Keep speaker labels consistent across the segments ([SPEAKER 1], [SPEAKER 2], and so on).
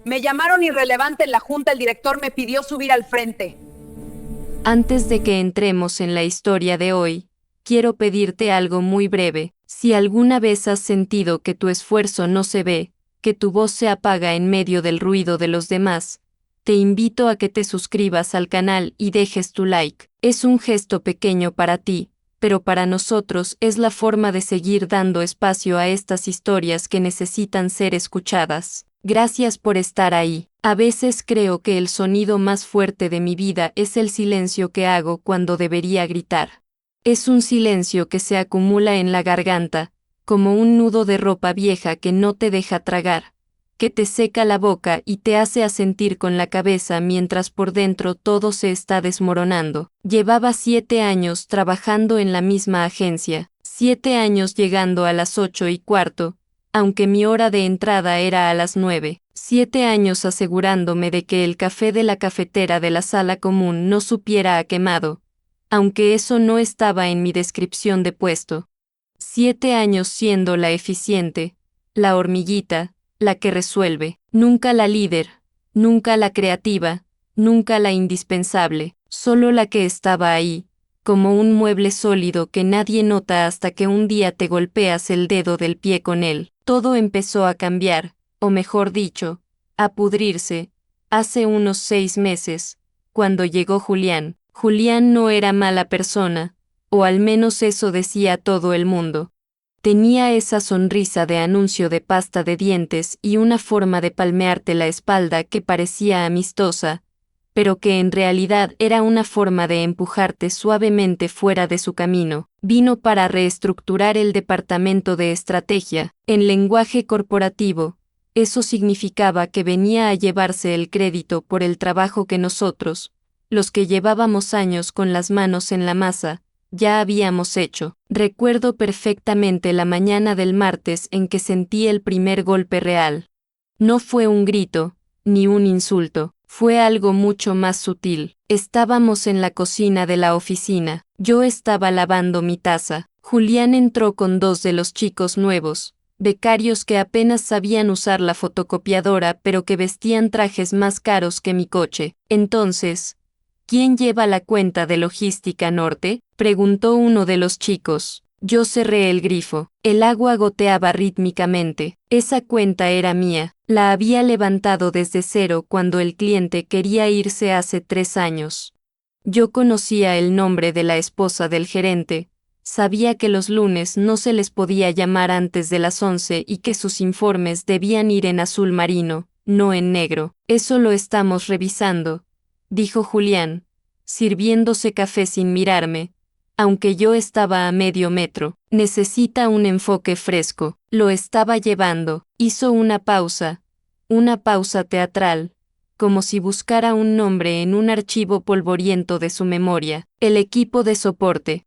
[SPEAKER 1] Me llamaron irrelevante en la junta, el director me pidió subir al frente.
[SPEAKER 2] Antes de que entremos en la historia de hoy, quiero pedirte algo muy breve. Si alguna vez has sentido que tu esfuerzo no se ve, que tu voz se apaga en medio del ruido de los demás, te invito a que te suscribas al canal y dejes tu like. Es un gesto pequeño para ti, pero para nosotros es la forma de seguir dando espacio a estas historias que necesitan ser escuchadas. Gracias por estar ahí. A veces creo que el sonido más fuerte de mi vida es el silencio que hago cuando debería gritar. Es un silencio que se acumula en la garganta, como un nudo de ropa vieja que no te deja tragar, que te seca la boca y te hace asentir con la cabeza mientras por dentro todo se está desmoronando. Llevaba 7 años trabajando en la misma agencia, 7 años llegando a las 8:15, aunque mi hora de entrada era a las 9, 7 años asegurándome de que el café de la cafetera de la sala común no supiera a quemado, aunque eso no estaba en mi descripción de puesto. 7 años siendo la eficiente, la hormiguita, la que resuelve, nunca la líder, nunca la creativa, nunca la indispensable, solo la que estaba ahí, como un mueble sólido que nadie nota hasta que un día te golpeas el dedo del pie con él. Todo empezó a cambiar, o mejor dicho, a pudrirse, hace unos 6 meses, cuando llegó Julián. Julián no era mala persona, o al menos eso decía todo el mundo. Tenía esa sonrisa de anuncio de pasta de dientes y una forma de palmearte la espalda que parecía amistosa, pero que en realidad era una forma de empujarte suavemente fuera de su camino. Vino para reestructurar el departamento de estrategia. En lenguaje corporativo, eso significaba que venía a llevarse el crédito por el trabajo que nosotros, los que llevábamos años con las manos en la masa, ya habíamos hecho. Recuerdo perfectamente la mañana del martes en que sentí el primer golpe real. No fue un grito, ni un insulto, fue algo mucho más sutil. Estábamos en la cocina de la oficina, yo estaba lavando mi taza. Julián entró con 2 de los chicos nuevos, becarios que apenas sabían usar la fotocopiadora pero que vestían trajes más caros que mi coche. Entonces, ¿quién lleva la cuenta de Logística Norte?, preguntó uno de los chicos. Yo cerré el grifo. El agua goteaba rítmicamente. Esa cuenta era mía. La había levantado desde cero cuando el cliente quería irse hace 3 años. Yo conocía el nombre de la esposa del gerente. Sabía que los lunes no se les podía llamar antes de las 11 y que sus informes debían ir en azul marino, no en negro. Eso lo estamos revisando, dijo Julián, sirviéndose café sin mirarme, aunque yo estaba a medio metro. Necesita un enfoque fresco. Lo estaba llevando. Hizo una pausa teatral, como si buscara un nombre en un archivo polvoriento de su memoria. El equipo de soporte.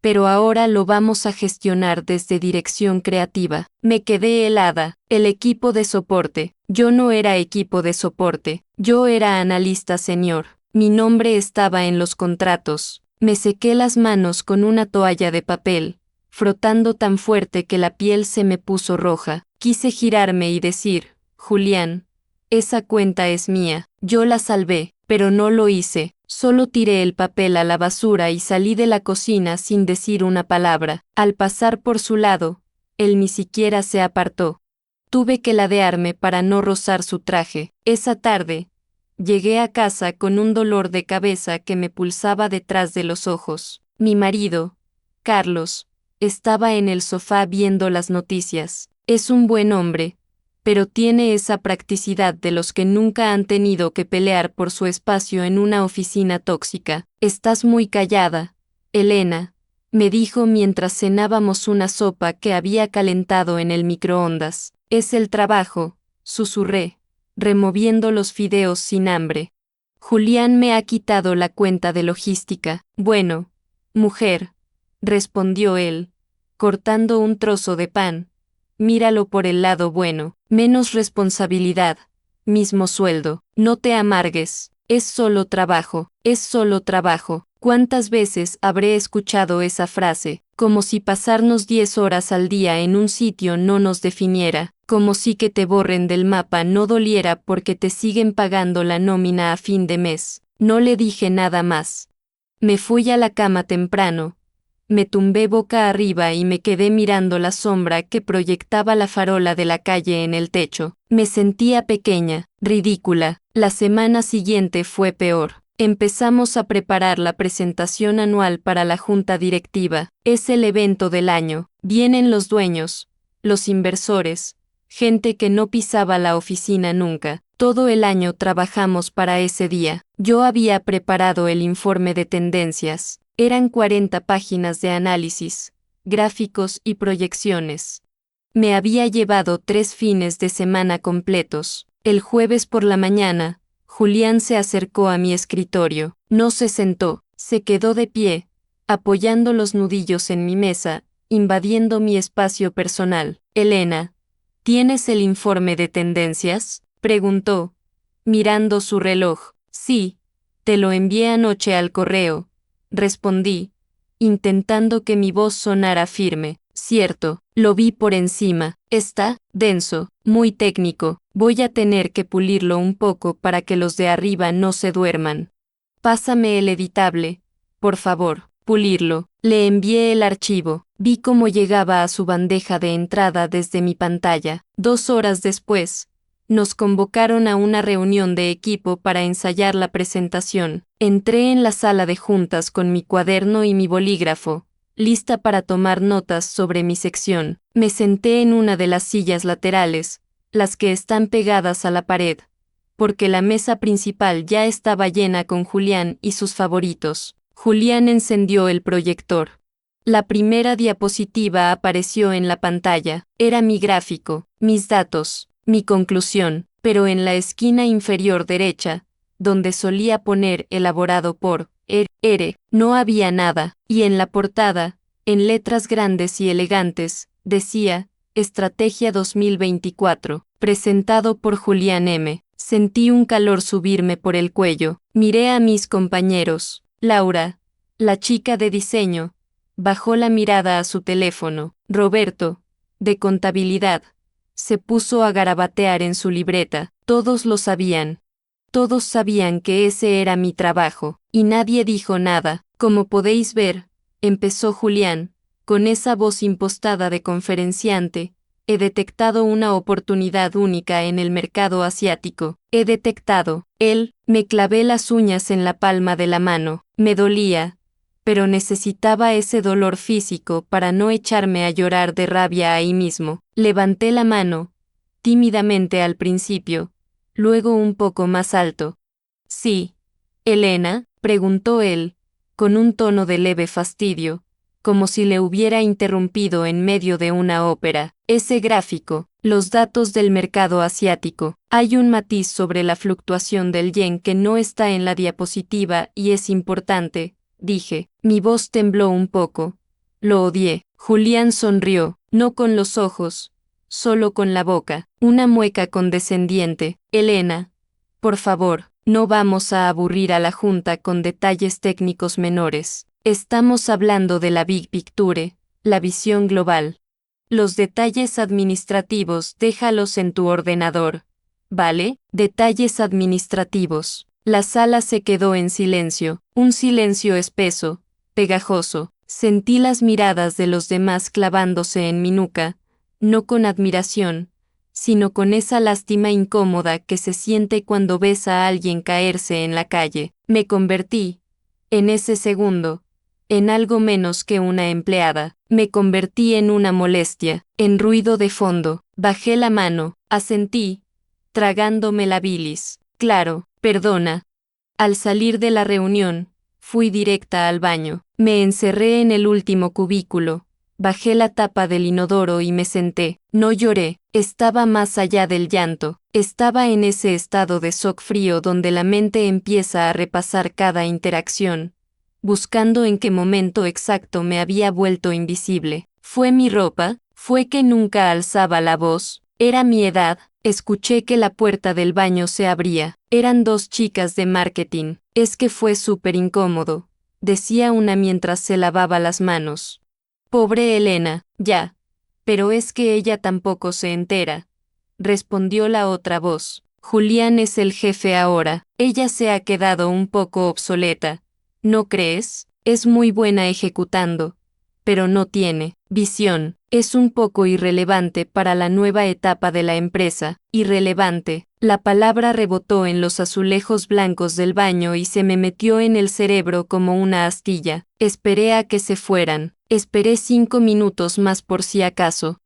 [SPEAKER 2] Pero ahora lo vamos a gestionar desde dirección creativa. Me quedé helada. El equipo de soporte. Yo no era equipo de soporte. Yo era analista senior. Mi nombre estaba en los contratos. Me sequé las manos con una toalla de papel, frotando tan fuerte que la piel se me puso roja. Quise girarme y decir, Julián, esa cuenta es mía. Yo la salvé, pero no lo hice. Solo tiré el papel a la basura y salí de la cocina sin decir una palabra. Al pasar por su lado, él ni siquiera se apartó. Tuve que ladearme para no rozar su traje. Esa tarde, llegué a casa con un dolor de cabeza que me pulsaba detrás de los ojos. Mi marido, Carlos, estaba en el sofá viendo las noticias. Es un buen hombre, pero tiene esa practicidad de los que nunca han tenido que pelear por su espacio en una oficina tóxica. Estás muy callada, Elena, me dijo mientras cenábamos una sopa que había calentado en el microondas. Es el trabajo, susurré, removiendo los fideos sin hambre. Julián me ha quitado la cuenta de logística. Bueno, mujer, respondió él, cortando un trozo de pan. Míralo por el lado bueno. Menos responsabilidad, mismo sueldo. No te amargues. Es solo trabajo. Es solo trabajo. ¿Cuántas veces habré escuchado esa frase? como si pasarnos 10 horas al día en un sitio no nos definiera, como si que te borren del mapa no doliera porque te siguen pagando la nómina a fin de mes. No le dije nada más. Me fui a la cama temprano. Me tumbé boca arriba y me quedé mirando la sombra que proyectaba la farola de la calle en el techo. Me sentía pequeña, ridícula. La semana siguiente fue peor. Empezamos a preparar la presentación anual para la junta directiva. Es el evento del año. Vienen los dueños, los inversores, gente que no pisaba la oficina nunca. Todo el año trabajamos para ese día. Yo había preparado el informe de tendencias. Eran 40 páginas de análisis, gráficos y proyecciones. Me había llevado 3 fines de semana completos. El jueves por la mañana, Julián se acercó a mi escritorio. No se sentó, se quedó de pie, apoyando los nudillos en mi mesa, invadiendo mi espacio personal. Elena, ¿tienes el informe de tendencias?, preguntó, mirando su reloj. Sí, te lo envié anoche al correo, respondí, intentando que mi voz sonara firme. Cierto, lo vi por encima. Está denso, muy técnico. Voy a tener que pulirlo un poco para que los de arriba no se duerman. Pásame el editable, por favor. Pulirlo. Le envié el archivo. Vi cómo llegaba a su bandeja de entrada desde mi pantalla. 2 horas después, nos convocaron a una reunión de equipo para ensayar la presentación. Entré en la sala de juntas con mi cuaderno y mi bolígrafo, lista para tomar notas sobre mi sección. Me senté en una de las sillas laterales, las que están pegadas a la pared, porque la mesa principal ya estaba llena con Julián y sus favoritos. Julián encendió el proyector. La primera diapositiva apareció en la pantalla. Era mi gráfico, mis datos, mi conclusión, pero en la esquina inferior derecha, donde solía poner elaborado por R, no había nada, y en la portada, en letras grandes y elegantes, decía, Estrategia 2024, presentado por Julián M. Sentí un calor subirme por el cuello. Miré a mis compañeros. Laura, la chica de diseño, bajó la mirada a su teléfono. Roberto, de contabilidad, se puso a garabatear en su libreta. Todos lo sabían. Todos sabían que ese era mi trabajo, y nadie dijo nada. Como podéis ver, empezó Julián, con esa voz impostada de conferenciante, he detectado una oportunidad única en el mercado asiático. He detectado. Me clavé las uñas en la palma de la mano. Me dolía, pero necesitaba ese dolor físico para no echarme a llorar de rabia ahí mismo. Levanté la mano, tímidamente al principio, luego un poco más alto. Sí. Elena, preguntó él, con un tono de leve fastidio, como si le hubiera interrumpido en medio de una ópera. Ese gráfico, los datos del mercado asiático. Hay un matiz sobre la fluctuación del yen que no está en la diapositiva y es importante, dije. Mi voz tembló un poco. Lo odié. Julián sonrió, no con los ojos, solo con la boca, una mueca condescendiente. Elena, por favor, no vamos a aburrir a la junta con detalles técnicos menores. Estamos hablando de la Big Picture, la visión global. Los detalles administrativos déjalos en tu ordenador, ¿vale? Detalles administrativos. La sala se quedó en silencio, un silencio espeso, pegajoso. Sentí las miradas de los demás clavándose en mi nuca, no con admiración, sino con esa lástima incómoda que se siente cuando ves a alguien caerse en la calle. Me convertí, en ese segundo, en algo menos que una empleada. Me convertí en una molestia, en ruido de fondo. Bajé la mano, asentí, tragándome la bilis. Claro, perdona. Al salir de la reunión, fui directa al baño. Me encerré en el último cubículo, bajé la tapa del inodoro y me senté. No lloré, estaba más allá del llanto. Estaba en ese estado de shock frío donde la mente empieza a repasar cada interacción, buscando en qué momento exacto me había vuelto invisible. ¿Fue mi ropa? ¿Fue que nunca alzaba la voz? ¿Era mi edad? Escuché que la puerta del baño se abría. Eran 2 chicas de marketing. Es que fue súper incómodo, decía una mientras se lavaba las manos. Pobre Elena, ya. Pero es que ella tampoco se entera, respondió la otra voz. Julián es el jefe ahora, ella se ha quedado un poco obsoleta, ¿no crees? Es muy buena ejecutando, pero no tiene visión. Es un poco irrelevante para la nueva etapa de la empresa. Irrelevante. La palabra rebotó en los azulejos blancos del baño y se me metió en el cerebro como una astilla. Esperé a que se fueran. Esperé 5 minutos más por si acaso.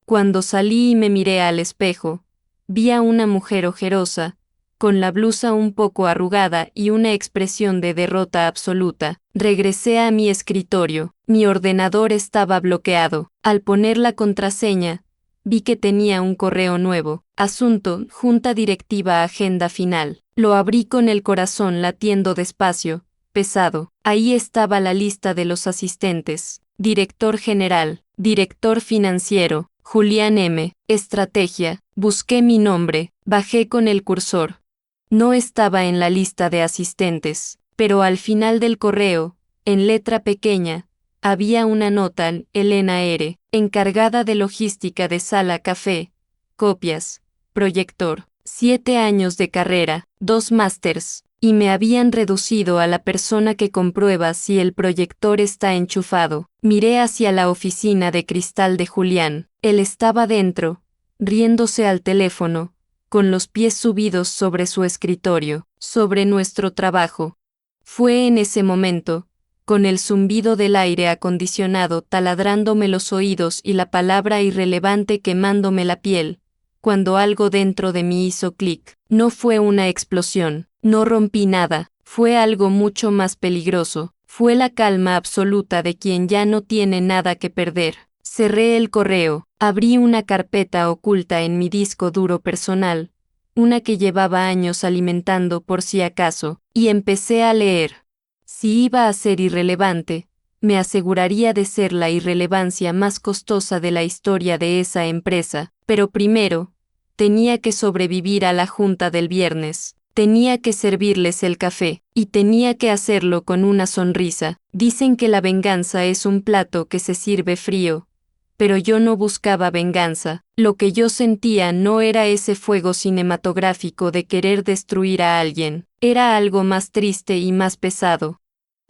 [SPEAKER 2] Cuando salí y me miré al espejo, vi a una mujer ojerosa, con la blusa un poco arrugada y una expresión de derrota absoluta. Regresé a mi escritorio. Mi ordenador estaba bloqueado. Al poner la contraseña, vi que tenía un correo nuevo. Asunto, junta directiva, agenda final. Lo abrí con el corazón latiendo despacio, pesado. Ahí estaba la lista de los asistentes. Director general, director financiero, Julián M. Estrategia. Busqué mi nombre, bajé con el cursor. No estaba en la lista de asistentes, pero al final del correo, en letra pequeña, había una nota: Elena R., encargada de logística de sala café, copias, proyector, 7 años de carrera, 2 másters, y me habían reducido a la persona que comprueba si el proyector está enchufado. Miré hacia la oficina de cristal de Julián. Él estaba dentro, riéndose al teléfono, con los pies subidos sobre su escritorio, sobre nuestro trabajo. Fue en ese momento, con el zumbido del aire acondicionado taladrándome los oídos y la palabra irrelevante quemándome la piel, cuando algo dentro de mí hizo clic. No fue una explosión, no rompí nada, fue algo mucho más peligroso, fue la calma absoluta de quien ya no tiene nada que perder. Cerré el correo, abrí una carpeta oculta en mi disco duro personal, una que llevaba años alimentando por si acaso, y empecé a leer. Si iba a ser irrelevante, me aseguraría de ser la irrelevancia más costosa de la historia de esa empresa, pero primero, tenía que sobrevivir a la junta del viernes, tenía que servirles el café, y tenía que hacerlo con una sonrisa. Dicen que la venganza es un plato que se sirve frío, pero yo no buscaba venganza. Lo que yo sentía no era ese fuego cinematográfico de querer destruir a alguien, era algo más triste y más pesado.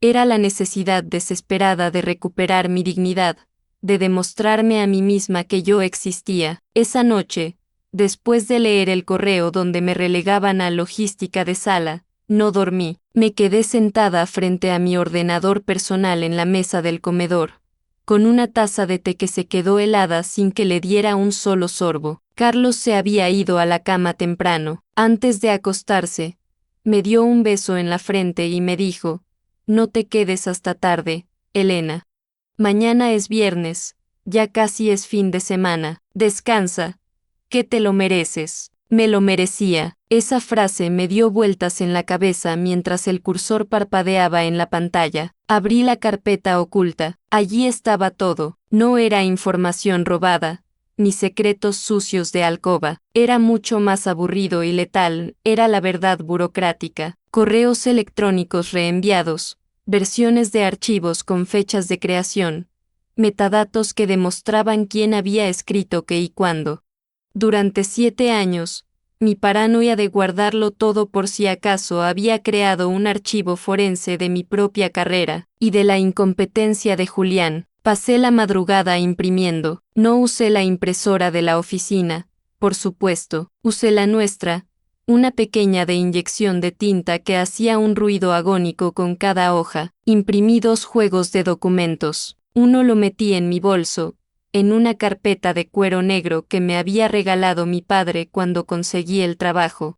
[SPEAKER 2] Era la necesidad desesperada de recuperar mi dignidad, de demostrarme a mí misma que yo existía. Esa noche, después de leer el correo donde me relegaban a logística de sala, no dormí. Me quedé sentada frente a mi ordenador personal en la mesa del comedor, con una taza de té que se quedó helada sin que le diera un solo sorbo. Carlos se había ido a la cama temprano. Antes de acostarse, me dio un beso en la frente y me dijo: no te quedes hasta tarde, Elena. Mañana es viernes, ya casi es fin de semana. Descansa, que te lo mereces. Me lo merecía. Esa frase me dio vueltas en la cabeza mientras el cursor parpadeaba en la pantalla. Abrí la carpeta oculta. Allí estaba todo. No era información robada, ni secretos sucios de alcoba. Era mucho más aburrido y letal. Era la verdad burocrática. Correos electrónicos reenviados, versiones de archivos con fechas de creación, metadatos que demostraban quién había escrito qué y cuándo. Durante 7 años, mi paranoia de guardarlo todo por si acaso había creado un archivo forense de mi propia carrera, y de la incompetencia de Julián. Pasé la madrugada imprimiendo. No usé la impresora de la oficina, por supuesto, usé la nuestra, una pequeña de inyección de tinta que hacía un ruido agónico con cada hoja. Imprimí 2 juegos de documentos. Uno lo metí en mi bolso, en una carpeta de cuero negro que me había regalado mi padre cuando conseguí el trabajo.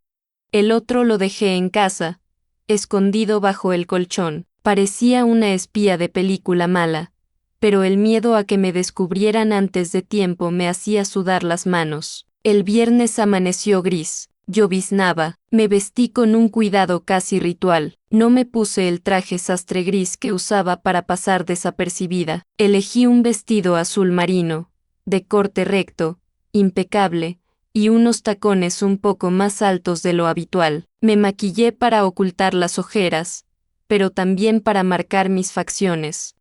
[SPEAKER 2] El otro lo dejé en casa, escondido bajo el colchón. Parecía una espía de película mala, pero el miedo a que me descubrieran antes de tiempo me hacía sudar las manos. El viernes amaneció gris. Lloviznaba. Me vestí con un cuidado casi ritual. No me puse el traje sastre gris que usaba para pasar desapercibida. Elegí un vestido azul marino, de corte recto, impecable, y unos tacones un poco más altos de lo habitual. Me maquillé para ocultar las ojeras, pero también para marcar mis facciones.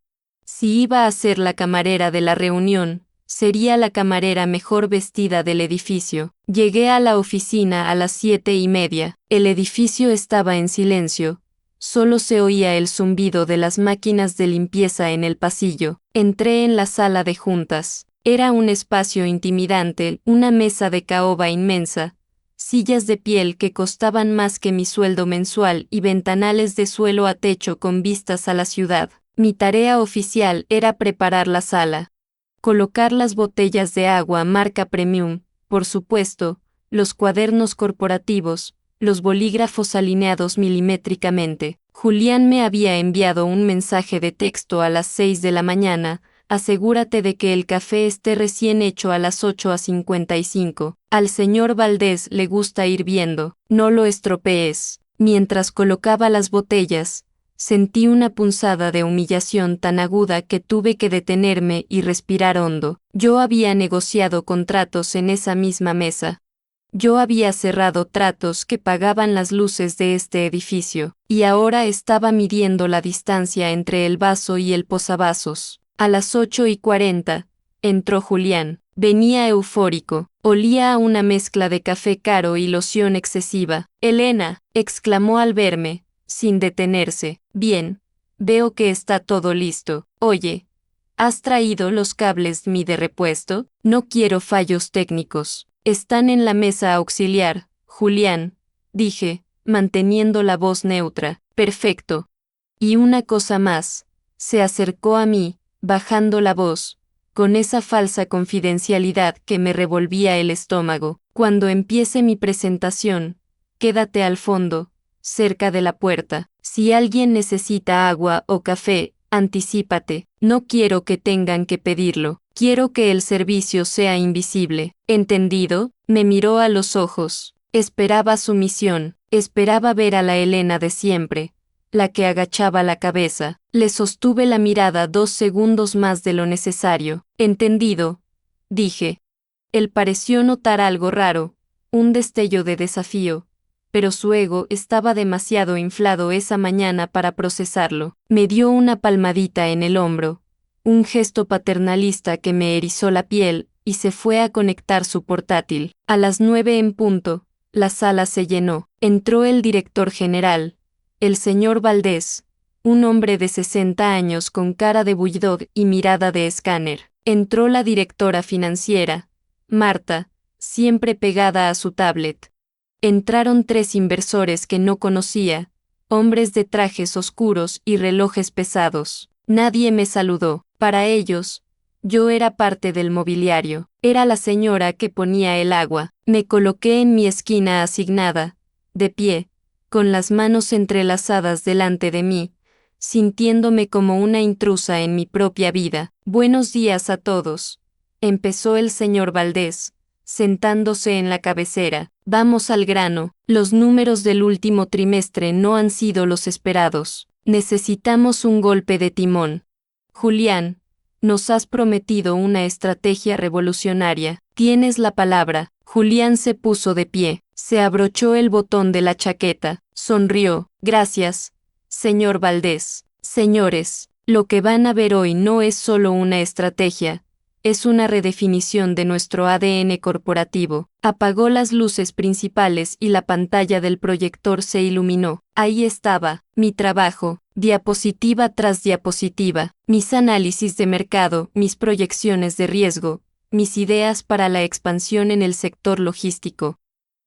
[SPEAKER 2] Si iba a ser la camarera de la reunión, sería la camarera mejor vestida del edificio. Llegué a la oficina a las 7:30. El edificio estaba en silencio. Solo se oía el zumbido de las máquinas de limpieza en el pasillo. Entré en la sala de juntas. Era un espacio intimidante, una mesa de caoba inmensa, sillas de piel que costaban más que mi sueldo mensual y ventanales de suelo a techo con vistas a la ciudad. Mi tarea oficial era preparar la sala. Colocar las botellas de agua marca Premium, por supuesto, los cuadernos corporativos, los bolígrafos alineados milimétricamente. Julián me había enviado un mensaje de texto a las 6 de la mañana. Asegúrate de que el café esté recién hecho a las 8:55. Al señor Valdés le gusta hirviendo, no lo estropees. Mientras colocaba las botellas, sentí una punzada de humillación tan aguda que tuve que detenerme y respirar hondo. Yo había negociado contratos en esa misma mesa. Yo había cerrado tratos que pagaban las luces de este edificio, y ahora estaba midiendo la distancia entre el vaso y el posavasos. A las 8:40, entró Julián. Venía eufórico, olía a una mezcla de café caro y loción excesiva. «Elena», exclamó al verme, sin detenerse. «Bien, veo que está todo listo. Oye, ¿has traído los cables MI de repuesto? No quiero fallos técnicos. Están en la mesa auxiliar, Julián», dije, manteniendo la voz neutra. «Perfecto. Y una cosa más». Se acercó a mí, bajando la voz, con esa falsa confidencialidad que me revolvía el estómago. «Cuando empiece mi presentación, quédate al fondo, cerca de la puerta. Si alguien necesita agua o café, anticípate. No quiero que tengan que pedirlo. Quiero que el servicio sea invisible. ¿Entendido?». Me miró a los ojos. Esperaba sumisión. Esperaba ver a la Elena de siempre, la que agachaba la cabeza. Le sostuve la mirada 2 segundos más de lo necesario. «Entendido», dije. Él pareció notar algo raro, un destello de desafío, pero su ego estaba demasiado inflado esa mañana para procesarlo. Me dio una palmadita en el hombro, un gesto paternalista que me erizó la piel, y se fue a conectar su portátil. A las 9 en punto, la sala se llenó. Entró el director general, el señor Valdés, un hombre de 60 años con cara de bulldog y mirada de escáner. Entró la directora financiera, Marta, siempre pegada a su tablet. Entraron 3 inversores que no conocía, hombres de trajes oscuros y relojes pesados. Nadie me saludó. Para ellos, yo era parte del mobiliario. Era la señora que ponía el agua. Me coloqué en mi esquina asignada, de pie, con las manos entrelazadas delante de mí, sintiéndome como una intrusa en mi propia vida. «Buenos días a todos», empezó el señor Valdés, sentándose en la cabecera. «Vamos al grano. Los números del último trimestre no han sido los esperados. Necesitamos un golpe de timón. Julián, nos has prometido una estrategia revolucionaria. Tienes la palabra». Julián se puso de pie, se abrochó el botón de la chaqueta, sonrió. «Gracias, señor Valdés. Señores, lo que van a ver hoy no es solo una estrategia, es una redefinición de nuestro ADN corporativo». Apagó las luces principales y la pantalla del proyector se iluminó. Ahí estaba, mi trabajo, diapositiva tras diapositiva, mis análisis de mercado, mis proyecciones de riesgo, mis ideas para la expansión en el sector logístico.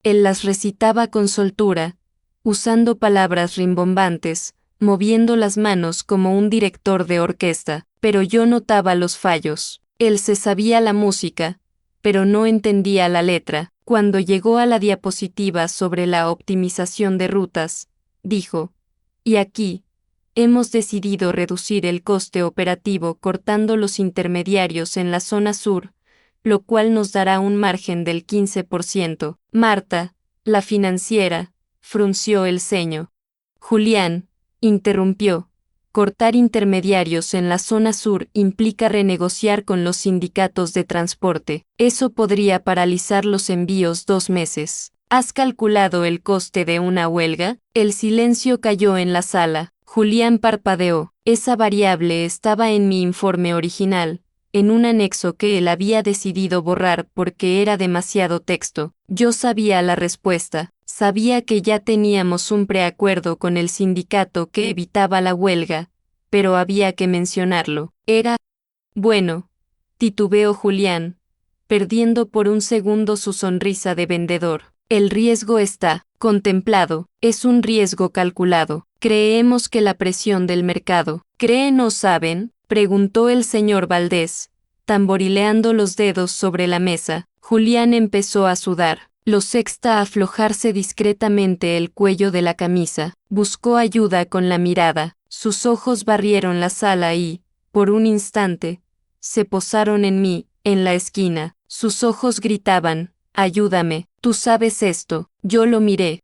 [SPEAKER 2] Él las recitaba con soltura, usando palabras rimbombantes, moviendo las manos como un director de orquesta, pero yo notaba los fallos. Él se sabía la música, pero no entendía la letra. Cuando llegó a la diapositiva sobre la optimización de rutas, dijo: «Y aquí, hemos decidido reducir el coste operativo cortando los intermediarios en la zona sur, lo cual nos dará un margen del 15%. Marta, la financiera, frunció el ceño. Julián, interrumpió. Cortar intermediarios en la zona sur implica renegociar con los sindicatos de transporte. Eso podría paralizar los envíos 2 meses. ¿Has calculado el coste de una huelga? El silencio cayó en la sala. Julián parpadeó. Esa variable estaba en mi informe original, en un anexo que él había decidido borrar porque era demasiado texto. Yo sabía la respuesta. Sabía que ya teníamos un preacuerdo con el sindicato que evitaba la huelga, pero había que mencionarlo. Bueno, titubeó Julián, perdiendo por un segundo su sonrisa de vendedor. El riesgo está contemplado, es un riesgo calculado. Creemos que la presión del mercado. ¿Creen o saben? Preguntó el señor Valdés, tamborileando los dedos sobre la mesa. Julián empezó a sudar. Lo sexta a aflojarse discretamente el cuello de la camisa. Buscó ayuda con la mirada. Sus ojos barrieron la sala y, por un instante, se posaron en mí, en la esquina. Sus ojos gritaban, ayúdame, tú sabes esto. Yo lo miré.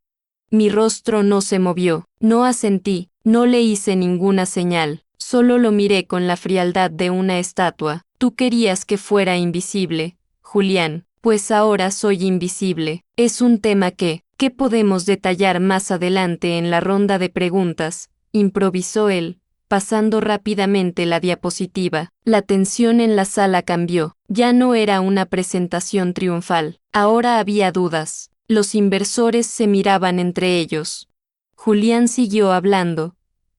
[SPEAKER 2] Mi rostro no se movió, no asentí, no le hice ninguna señal, solo lo miré con la frialdad de una estatua. Tú querías que fuera invisible, Julián, pues ahora soy invisible. Es un tema que podemos detallar más adelante en la ronda de preguntas, improvisó él, pasando rápidamente la diapositiva. La tensión en la sala cambió, ya no era una presentación triunfal, ahora había dudas. Los inversores se miraban entre ellos. Julián siguió hablando,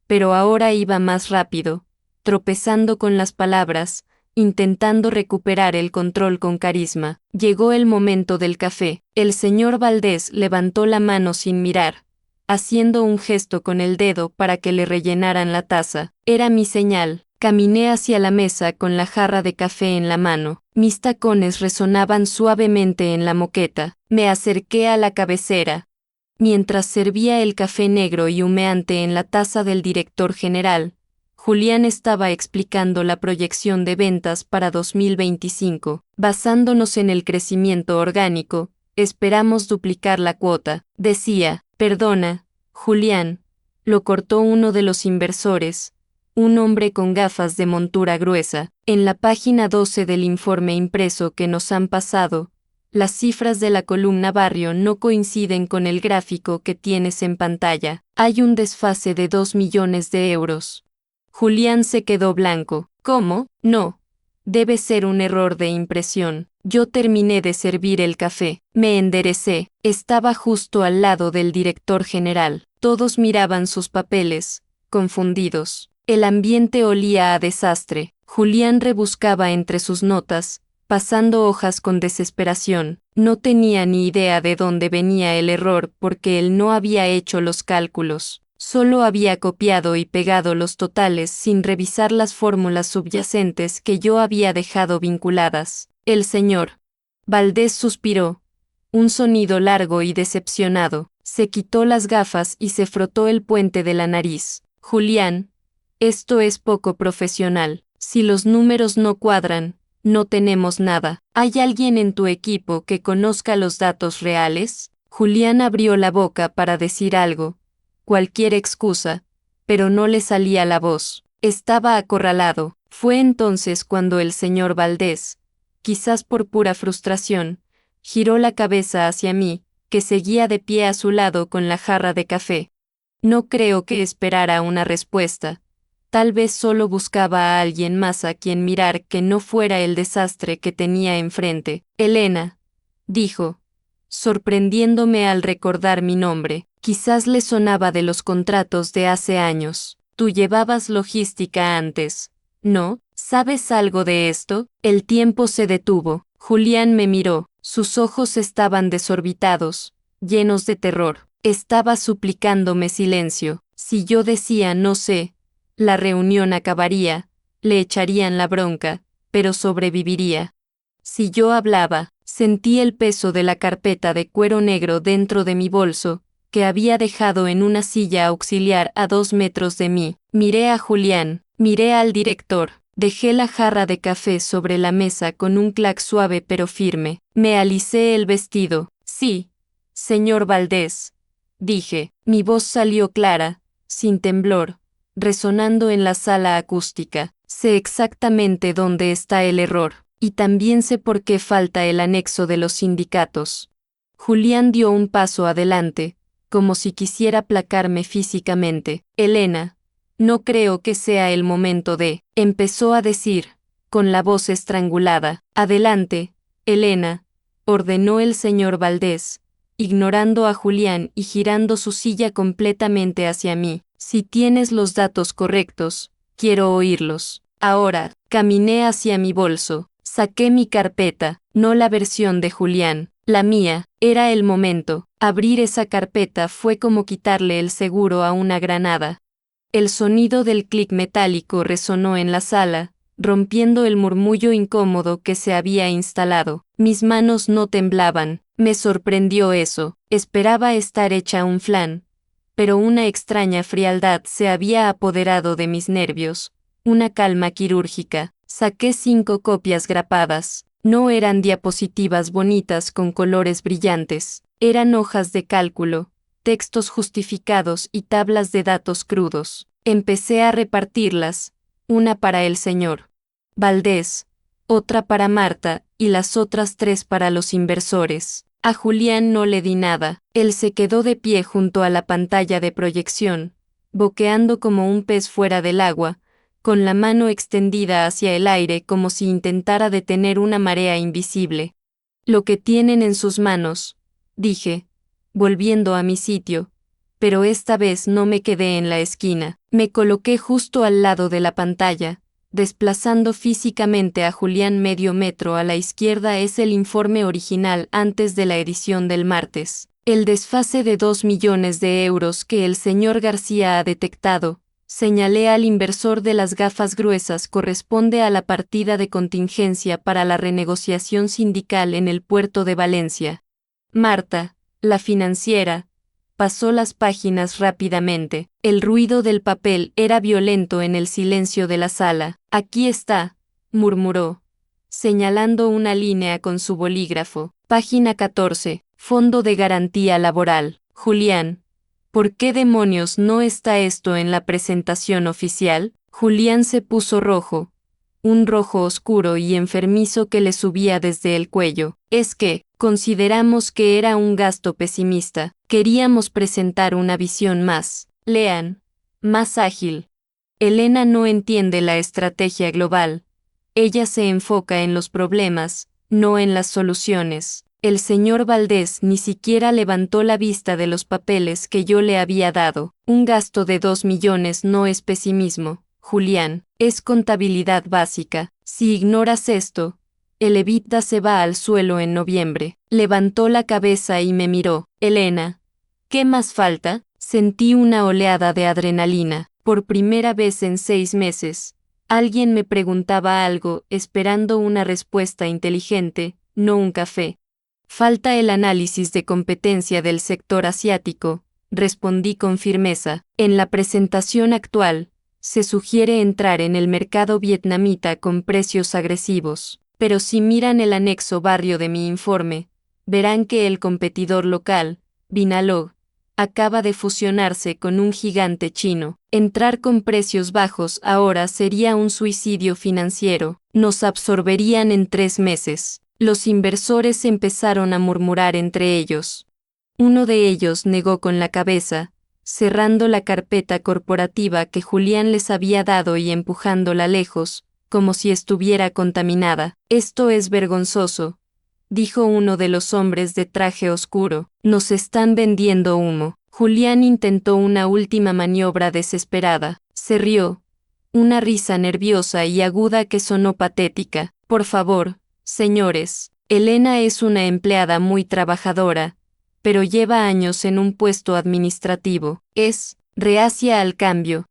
[SPEAKER 2] pero ahora iba más rápido, tropezando con las palabras, intentando recuperar el control con carisma. Llegó el momento del café. El señor Valdés levantó la mano sin mirar, haciendo un gesto con el dedo para que le rellenaran la taza. Era mi señal. Caminé hacia la mesa con la jarra de café en la mano. Mis tacones resonaban suavemente en la moqueta. Me acerqué a la cabecera. Mientras servía el café negro y humeante en la taza del director general, Julián estaba explicando la proyección de ventas para 2025. Basándonos en el crecimiento orgánico, esperamos duplicar la cuota. Decía, perdona, Julián, lo cortó uno de los inversores, un hombre con gafas de montura gruesa. En la página 12 del informe impreso que nos han pasado, las cifras de la columna barrio no coinciden con el gráfico que tienes en pantalla. Hay un desfase de 2 millones de euros. Julián se quedó blanco. ¿Cómo? No. Debe ser un error de impresión. Yo terminé de servir el café. Me enderecé. Estaba justo al lado del director general. Todos miraban sus papeles, confundidos. El ambiente olía a desastre. Julián rebuscaba entre sus notas, pasando hojas con desesperación. No tenía ni idea de dónde venía el error porque él no había hecho los cálculos. Solo había copiado y pegado los totales sin revisar las fórmulas subyacentes que yo había dejado vinculadas. El señor Valdés suspiró. Un sonido largo y decepcionado. Se quitó las gafas y se frotó el puente de la nariz. Julián, esto es poco profesional. Si los números no cuadran, no tenemos nada. ¿Hay alguien en tu equipo que conozca los datos reales? Julián abrió la boca para decir algo, cualquier excusa, pero no le salía la voz. Estaba acorralado. Fue entonces cuando el señor Valdés, quizás por pura frustración, giró la cabeza hacia mí, que seguía de pie a su lado con la jarra de café. No creo que esperara una respuesta. Tal vez solo buscaba a alguien más a quien mirar que no fuera el desastre que tenía enfrente. Elena, dijo, sorprendiéndome al recordar mi nombre. Quizás le sonaba de los contratos de hace años. Tú llevabas logística antes, ¿no? ¿Sabes algo de esto? El tiempo se detuvo. Julián me miró. Sus ojos estaban desorbitados, llenos de terror. Estaba suplicándome silencio. Si yo decía no sé, la reunión acabaría, le echarían la bronca, pero sobreviviría. Si yo hablaba, sentí el peso de la carpeta de cuero negro dentro de mi bolso, que había dejado en una silla auxiliar a 2 metros de mí. Miré a Julián, miré al director. Dejé la jarra de café sobre la mesa con un clac suave pero firme. Me alisé el vestido. Sí, señor Valdés, dije. Mi voz salió clara, sin temblor, resonando en la sala acústica. Sé exactamente dónde está el error, y también sé por qué falta el anexo de los sindicatos. Julián dio un paso adelante, como si quisiera aplacarme físicamente. Elena, no creo que sea el momento de, empezó a decir, con la voz estrangulada. Adelante, Elena, ordenó el señor Valdés, ignorando a Julián y girando su silla completamente hacia mí. Si tienes los datos correctos, quiero oírlos. Ahora, caminé hacia mi bolso, saqué mi carpeta, no la versión de Julián, la mía. Era el momento. Abrir esa carpeta fue como quitarle el seguro a una granada. El sonido del clic metálico resonó en la sala, rompiendo el murmullo incómodo que se había instalado. Mis manos no temblaban. Me sorprendió eso. Esperaba estar hecha un flan. Pero una extraña frialdad se había apoderado de mis nervios. Una calma quirúrgica. Saqué 5 copias grapadas. No eran diapositivas bonitas con colores brillantes. Eran hojas de cálculo, textos justificados y tablas de datos crudos. Empecé a repartirlas, una para el señor Valdés, otra para Marta y las otras 3 para los inversores. A Julián no le di nada. Él se quedó de pie junto a la pantalla de proyección, boqueando como un pez fuera del agua, con la mano extendida hacia el aire como si intentara detener una marea invisible. Lo que tienen en sus manos, dije, volviendo a mi sitio, pero esta vez no me quedé en la esquina. Me coloqué justo al lado de la pantalla, desplazando físicamente a Julián medio metro a la izquierda. Es el informe original antes de la edición del martes. El desfase de 2 millones de euros que el señor García ha detectado, señalé al inversor de las gafas gruesas, corresponde a la partida de contingencia para la renegociación sindical en el puerto de Valencia. Marta, la financiera, pasó las páginas rápidamente. El ruido del papel era violento en el silencio de la sala. Aquí está, murmuró, señalando una línea con su bolígrafo. Página 14, Fondo de Garantía Laboral. Julián, ¿por qué demonios no está esto en la presentación oficial? Julián se puso rojo, un rojo oscuro y enfermizo que le subía desde el cuello. Es que, consideramos que era un gasto pesimista. Queríamos presentar una visión más, lean, más ágil. Elena no entiende la estrategia global. Ella se enfoca en los problemas, no en las soluciones. El señor Valdés ni siquiera levantó la vista de los papeles que yo le había dado. Un gasto de 2 millones no es pesimismo, Julián, es contabilidad básica. Si ignoras esto, el EBITDA se va al suelo en noviembre. Levantó la cabeza y me miró. Elena, ¿qué más falta? Sentí una oleada de adrenalina. Por primera vez en 6 meses, alguien me preguntaba algo, esperando una respuesta inteligente, no un café. Falta el análisis de competencia del sector asiático, respondí con firmeza. En la presentación actual, se sugiere entrar en el mercado vietnamita con precios agresivos, pero si miran el anexo barrio de mi informe, verán que el competidor local, Vinalog, acaba de fusionarse con un gigante chino. Entrar con precios bajos ahora sería un suicidio financiero. Nos absorberían en 3 meses. Los inversores empezaron a murmurar entre ellos. Uno de ellos negó con la cabeza, cerrando la carpeta corporativa que Julián les había dado y empujándola lejos, como si estuviera contaminada. Esto es vergonzoso, dijo uno de los hombres de traje oscuro. Nos están vendiendo humo. Julián intentó una última maniobra desesperada. Se rió, una risa nerviosa y aguda que sonó patética. Por favor, señores, Elena es una empleada muy trabajadora, pero lleva años en un puesto administrativo. Es reacia al cambio.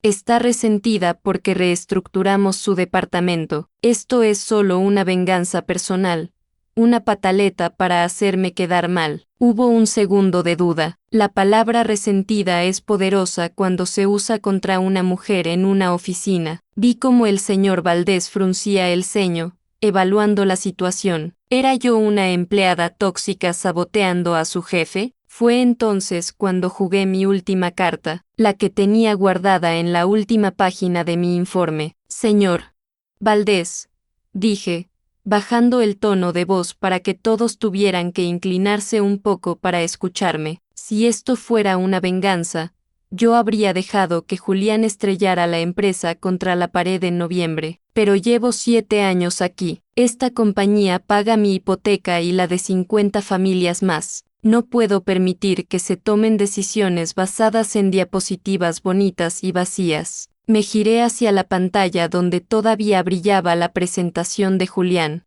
[SPEAKER 2] Está resentida porque reestructuramos su departamento. Esto es solo una venganza personal, una pataleta para hacerme quedar mal. Hubo un segundo de duda. La palabra resentida es poderosa cuando se usa contra una mujer en una oficina. Vi cómo el señor Valdés fruncía el ceño, evaluando la situación. ¿Era yo una empleada tóxica saboteando a su jefe? Fue entonces cuando jugué mi última carta, la que tenía guardada en la última página de mi informe. Señor Valdés, dije, bajando el tono de voz para que todos tuvieran que inclinarse un poco para escucharme. Si esto fuera una venganza, yo habría dejado que Julián estrellara la empresa contra la pared en noviembre, pero llevo 7 años aquí. Esta compañía paga mi hipoteca y la de 50 familias más. No puedo permitir que se tomen decisiones basadas en diapositivas bonitas y vacías. Me giré hacia la pantalla donde todavía brillaba la presentación de Julián.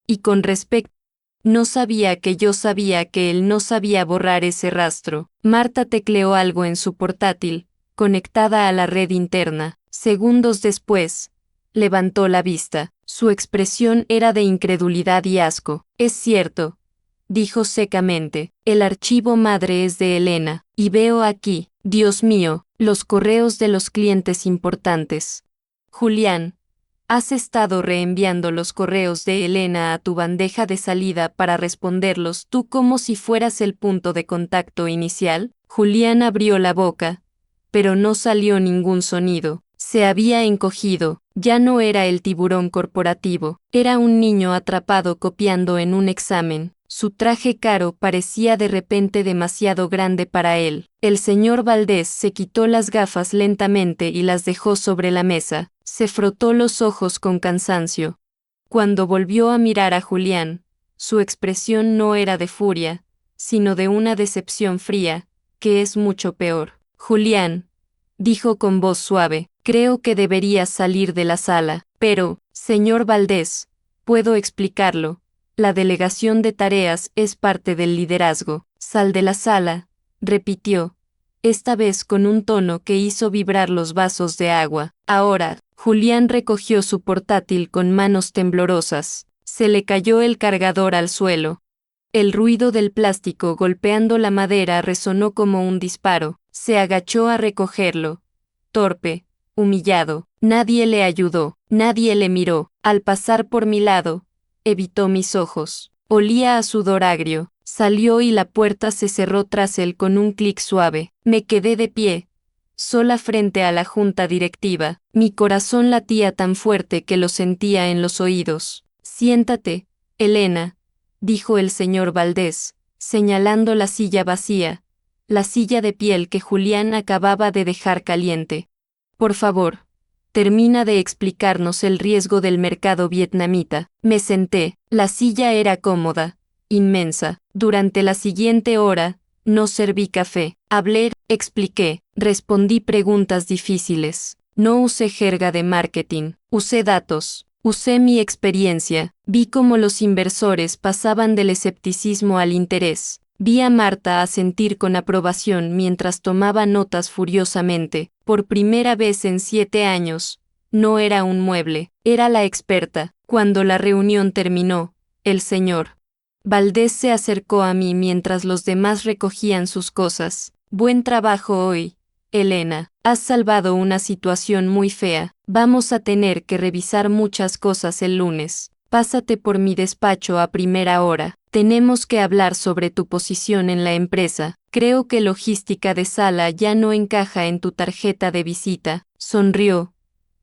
[SPEAKER 2] Y con respecto, no sabía que yo sabía que él no sabía borrar ese rastro. Marta tecleó algo en su portátil, conectada a la red interna. Segundos después, levantó la vista. Su expresión era de incredulidad y asco. Es cierto, dijo secamente, el archivo madre es de Elena, y veo aquí, Dios mío, los correos de los clientes importantes. Julián, ¿has estado reenviando los correos de Elena a tu bandeja de salida para responderlos tú como si fueras el punto de contacto inicial? Julián abrió la boca, pero no salió ningún sonido. Se había encogido, ya no era el tiburón corporativo, era un niño atrapado copiando en un examen. Su traje caro parecía de repente demasiado grande para él. El señor Valdés se quitó las gafas lentamente y las dejó sobre la mesa. Se frotó los ojos con cansancio. Cuando volvió a mirar a Julián, su expresión no era de furia, sino de una decepción fría, que es mucho peor. Julián, dijo con voz suave, creo que deberías salir de la sala, pero, señor Valdés, puedo explicarlo. La delegación de tareas es parte del liderazgo. Sal de la sala, repitió, esta vez con un tono que hizo vibrar los vasos de agua. Ahora, Julián recogió su portátil con manos temblorosas. Se le cayó el cargador al suelo. El ruido del plástico golpeando la madera resonó como un disparo. Se agachó a recogerlo. Torpe, humillado. Nadie le ayudó, nadie le miró. Al pasar por mi lado, evitó mis ojos. Olía a sudor agrio. Salió y la puerta se cerró tras él con un clic suave. Me quedé de pie, sola frente a la junta directiva. Mi corazón latía tan fuerte que lo sentía en los oídos. Siéntate, Elena, dijo el señor Valdés, señalando la silla vacía, la silla de piel que Julián acababa de dejar caliente. Por favor, termina de explicarnos el riesgo del mercado vietnamita. Me senté, la silla era cómoda, inmensa. Durante la siguiente hora, no serví café, hablé, expliqué, respondí preguntas difíciles. No usé jerga de marketing, usé datos, usé mi experiencia, vi cómo los inversores pasaban del escepticismo al interés. Vi a Marta asentir con aprobación mientras tomaba notas furiosamente. Por primera vez en 7 años, no era un mueble, era la experta. Cuando la reunión terminó, el señor Valdés se acercó a mí mientras los demás recogían sus cosas. Buen trabajo hoy, Elena. Has salvado una situación muy fea. Vamos a tener que revisar muchas cosas el lunes. Pásate por mi despacho a primera hora. Tenemos que hablar sobre tu posición en la empresa. Creo que logística de sala ya no encaja en tu tarjeta de visita. Sonrió,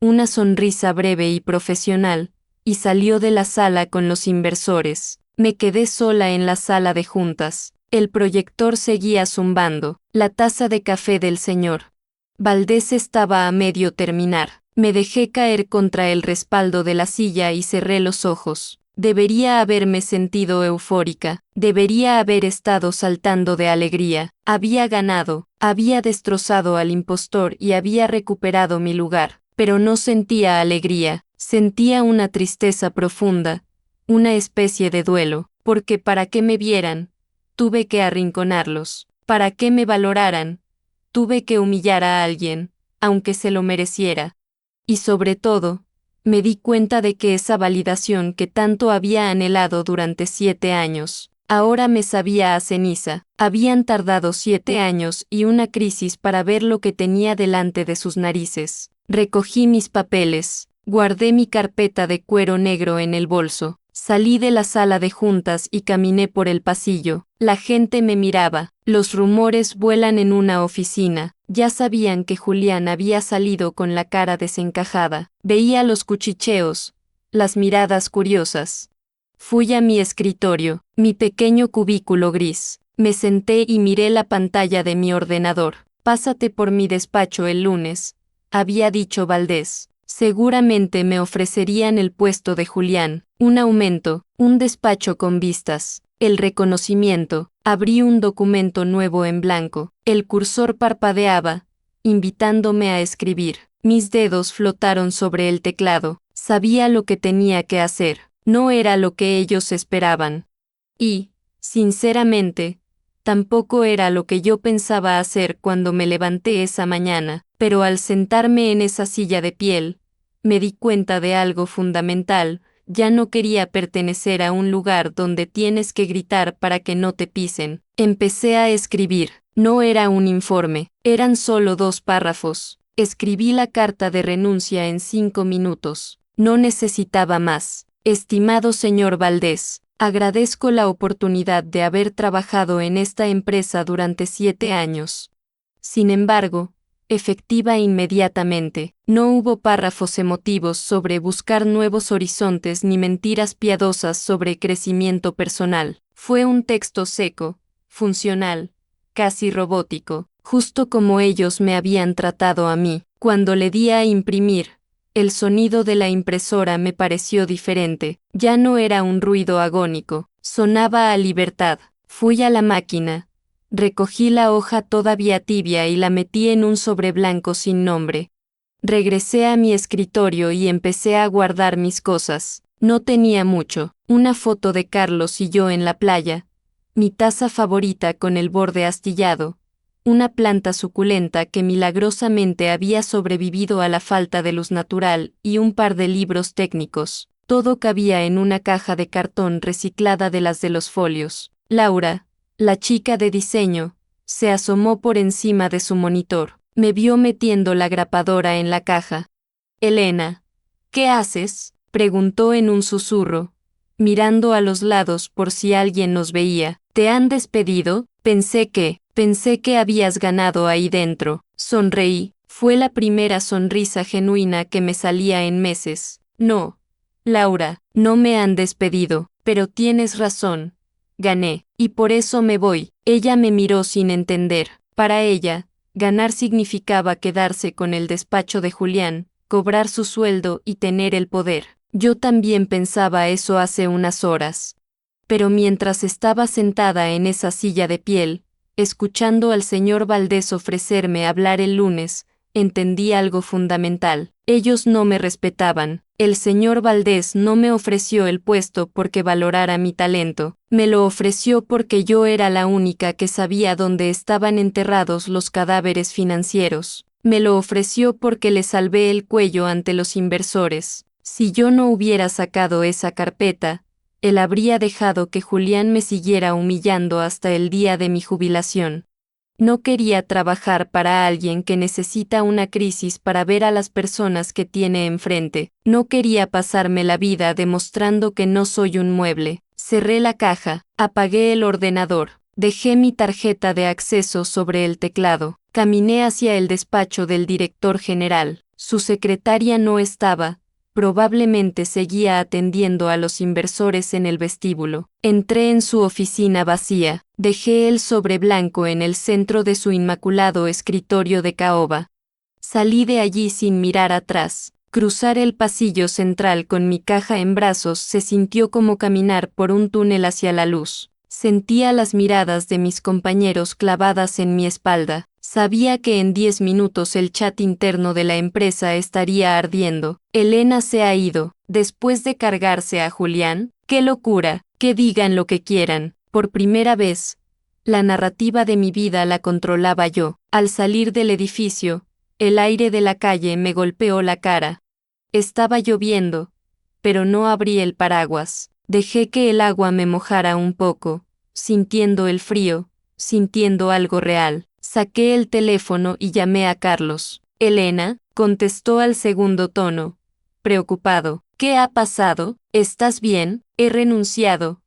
[SPEAKER 2] una sonrisa breve y profesional, y salió de la sala con los inversores. Me quedé sola en la sala de juntas. El proyector seguía zumbando. La taza de café del señor Valdés estaba a medio terminar. Me dejé caer contra el respaldo de la silla y cerré los ojos. Debería haberme sentido eufórica, debería haber estado saltando de alegría. Había ganado, había destrozado al impostor y había recuperado mi lugar, pero no sentía alegría, sentía una tristeza profunda, una especie de duelo, porque para que me vieran, tuve que arrinconarlos, para que me valoraran, tuve que humillar a alguien, aunque se lo mereciera. Y sobre todo, me di cuenta de que esa validación que tanto había anhelado durante 7 años, ahora me sabía a ceniza. Habían tardado 7 años y una crisis para ver lo que tenía delante de sus narices. Recogí mis papeles, guardé mi carpeta de cuero negro en el bolso, salí de la sala de juntas y caminé por el pasillo. La gente me miraba, los rumores vuelan en una oficina. Ya sabían que Julián había salido con la cara desencajada. Veía los cuchicheos, las miradas curiosas. Fui a mi escritorio, mi pequeño cubículo gris. Me senté y miré la pantalla de mi ordenador. Pásate por mi despacho el lunes, había dicho Valdés. Seguramente me ofrecerían el puesto de Julián, un aumento, un despacho con vistas, el reconocimiento. Abrí un documento nuevo en blanco. El cursor parpadeaba, invitándome a escribir. Mis dedos flotaron sobre el teclado. Sabía lo que tenía que hacer. No era lo que ellos esperaban. Y, sinceramente, tampoco era lo que yo pensaba hacer cuando me levanté esa mañana, pero al sentarme en esa silla de piel, me di cuenta de algo fundamental. Ya no quería pertenecer a un lugar donde tienes que gritar para que no te pisen. Empecé a escribir. No era un informe, eran solo 2 párrafos. Escribí la carta de renuncia en 5 minutos. No necesitaba más. Estimado señor Valdés, agradezco la oportunidad de haber trabajado en esta empresa durante 7 años. Sin embargo, efectiva inmediatamente. No hubo párrafos emotivos sobre buscar nuevos horizontes ni mentiras piadosas sobre crecimiento personal. Fue un texto seco, funcional, casi robótico, justo como ellos me habían tratado a mí. Cuando le di a imprimir, el sonido de la impresora me pareció diferente. Ya no era un ruido agónico, sonaba a libertad. Fui a la máquina. Recogí la hoja todavía tibia y la metí en un sobre blanco sin nombre. Regresé a mi escritorio y empecé a guardar mis cosas. No tenía mucho. Una foto de Carlos y yo en la playa, mi taza favorita con el borde astillado, una planta suculenta que milagrosamente había sobrevivido a la falta de luz natural y un par de libros técnicos. Todo cabía en una caja de cartón reciclada de las de los folios. Laura, la chica de diseño, se asomó por encima de su monitor. Me vio metiendo la grapadora en la caja. Elena, ¿qué haces?, preguntó en un susurro, mirando a los lados por si alguien nos veía. ¿Te han despedido? Pensé que habías ganado ahí dentro. Sonreí. Fue la primera sonrisa genuina que me salía en meses. No, Laura, no me han despedido, pero tienes razón. Gané, y por eso me voy. Ella me miró sin entender. Para ella, ganar significaba quedarse con el despacho de Julián, cobrar su sueldo y tener el poder. Yo también pensaba eso hace unas horas. Pero mientras estaba sentada en esa silla de piel, escuchando al señor Valdés ofrecerme hablar el lunes, entendí algo fundamental. Ellos no me respetaban. El señor Valdés no me ofreció el puesto porque valorara mi talento. Me lo ofreció porque yo era la única que sabía dónde estaban enterrados los cadáveres financieros. Me lo ofreció porque le salvé el cuello ante los inversores. Si yo no hubiera sacado esa carpeta, él habría dejado que Julián me siguiera humillando hasta el día de mi jubilación. No quería trabajar para alguien que necesita una crisis para ver a las personas que tiene enfrente. No quería pasarme la vida demostrando que no soy un mueble. Cerré la caja, apagué el ordenador, dejé mi tarjeta de acceso sobre el teclado, caminé hacia el despacho del director general. Su secretaria no estaba. Probablemente seguía atendiendo a los inversores en el vestíbulo. Entré en su oficina vacía, dejé el sobre blanco en el centro de su inmaculado escritorio de caoba. Salí de allí sin mirar atrás. Cruzar el pasillo central con mi caja en brazos se sintió como caminar por un túnel hacia la luz. Sentía las miradas de mis compañeros clavadas en mi espalda. Sabía que en 10 minutos el chat interno de la empresa estaría ardiendo. Elena se ha ido, después de cargarse a Julián. ¡Qué locura! Que digan lo que quieran. Por primera vez, la narrativa de mi vida la controlaba yo. Al salir del edificio, el aire de la calle me golpeó la cara. Estaba lloviendo, pero no abrí el paraguas. Dejé que el agua me mojara un poco, sintiendo el frío, sintiendo algo real. Saqué el teléfono y llamé a Carlos. Elena, contestó al segundo tono, preocupado. ¿Qué ha pasado? ¿Estás bien? He renunciado.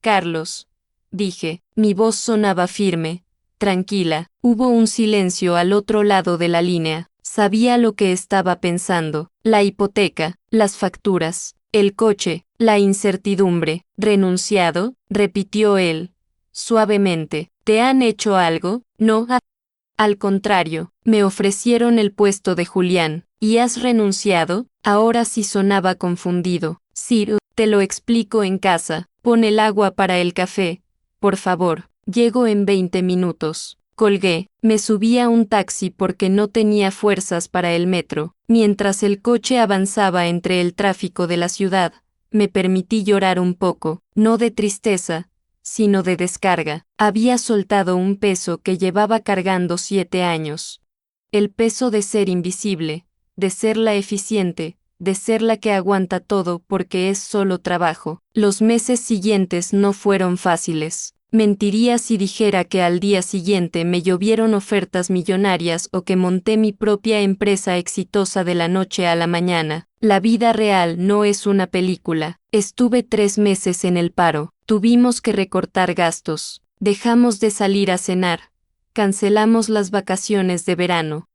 [SPEAKER 2] Carlos, dije. Mi voz sonaba firme, tranquila. Hubo un silencio al otro lado de la línea. Sabía lo que estaba pensando. La hipoteca, las facturas, el coche, la incertidumbre. ¿Renunciado?, repitió él, suavemente. ¿Te han hecho algo? No. Al contrario, me ofrecieron el puesto de Julián. ¿Y has renunciado? Ahora sí sonaba confundido. Sir, te lo explico en casa. Pon el agua para el café. Por favor, llego en 20 minutos. Colgué, me subí a un taxi porque no tenía fuerzas para el metro. Mientras el coche avanzaba entre el tráfico de la ciudad, me permití llorar un poco, no de tristeza, sino de descarga. Había soltado un peso que llevaba cargando 7 años. El peso de ser invisible, de ser la eficiente, de ser la que aguanta todo porque es solo trabajo. Los meses siguientes no fueron fáciles. Mentiría si dijera que al día siguiente me llovieron ofertas millonarias o que monté mi propia empresa exitosa de la noche a la mañana. La vida real no es una película. Estuve 3 meses en el paro. Tuvimos que recortar gastos. Dejamos de salir a cenar. Cancelamos las vacaciones de verano.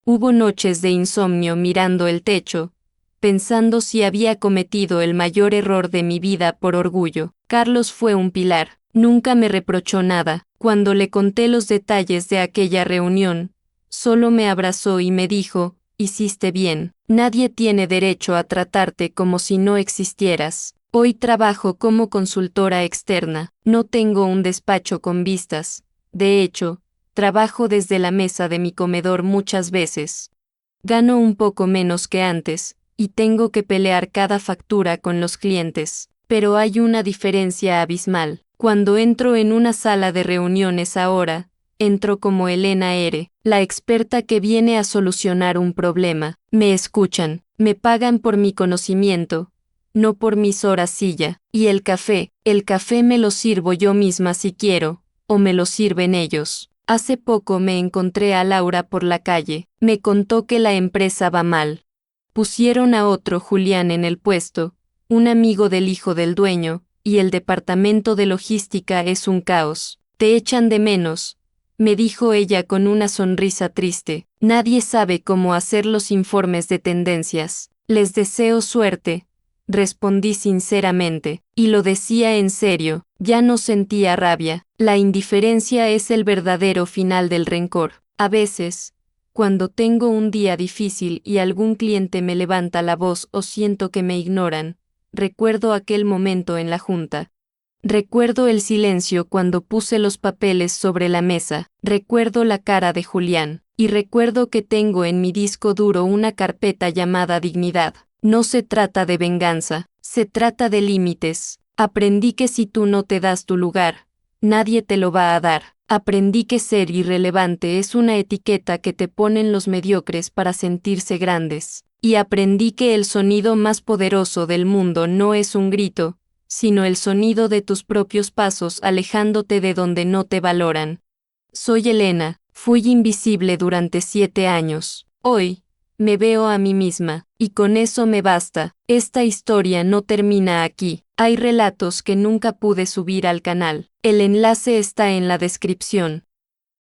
[SPEAKER 2] Hubo noches de insomnio mirando el techo, pensando si había cometido el mayor error de mi vida por orgullo. Carlos fue un pilar. Nunca me reprochó nada. Cuando le conté los detalles de aquella reunión, solo me abrazó y me dijo, hiciste bien. Nadie tiene derecho a tratarte como si no existieras. Hoy trabajo como consultora externa. No tengo un despacho con vistas. De hecho, trabajo desde la mesa de mi comedor muchas veces. Gano un poco menos que antes, y tengo que pelear cada factura con los clientes. Pero hay una diferencia abismal. Cuando entro en una sala de reuniones ahora, entro como Elena R., la experta que viene a solucionar un problema. Me escuchan, me pagan por mi conocimiento, no por mis horas silla. Y el café me lo sirvo yo misma si quiero, o me lo sirven ellos. Hace poco me encontré a Laura por la calle. Me contó que la empresa va mal. Pusieron a otro Julián en el puesto, un amigo del hijo del dueño, y el departamento de logística es un caos. Te echan de menos, me dijo ella con una sonrisa triste. Nadie sabe cómo hacer los informes de tendencias. Les deseo suerte, respondí sinceramente, y lo decía en serio. Ya no sentía rabia. La indiferencia es el verdadero final del rencor. A veces, cuando tengo un día difícil y algún cliente me levanta la voz o siento que me ignoran, recuerdo aquel momento en la junta. Recuerdo el silencio cuando puse los papeles sobre la mesa. Recuerdo la cara de Julián. Y recuerdo que tengo en mi disco duro una carpeta llamada Dignidad. No se trata de venganza, se trata de límites. Aprendí que si tú no te das tu lugar, nadie te lo va a dar. Aprendí que ser irrelevante es una etiqueta que te ponen los mediocres para sentirse grandes. Y aprendí que el sonido más poderoso del mundo no es un grito, sino el sonido de tus propios pasos alejándote de donde no te valoran. Soy Elena, fui invisible durante 7 años. Hoy, me veo a mí misma, y con eso me basta. Esta historia no termina aquí. Hay relatos que nunca pude subir al canal. El enlace está en la descripción.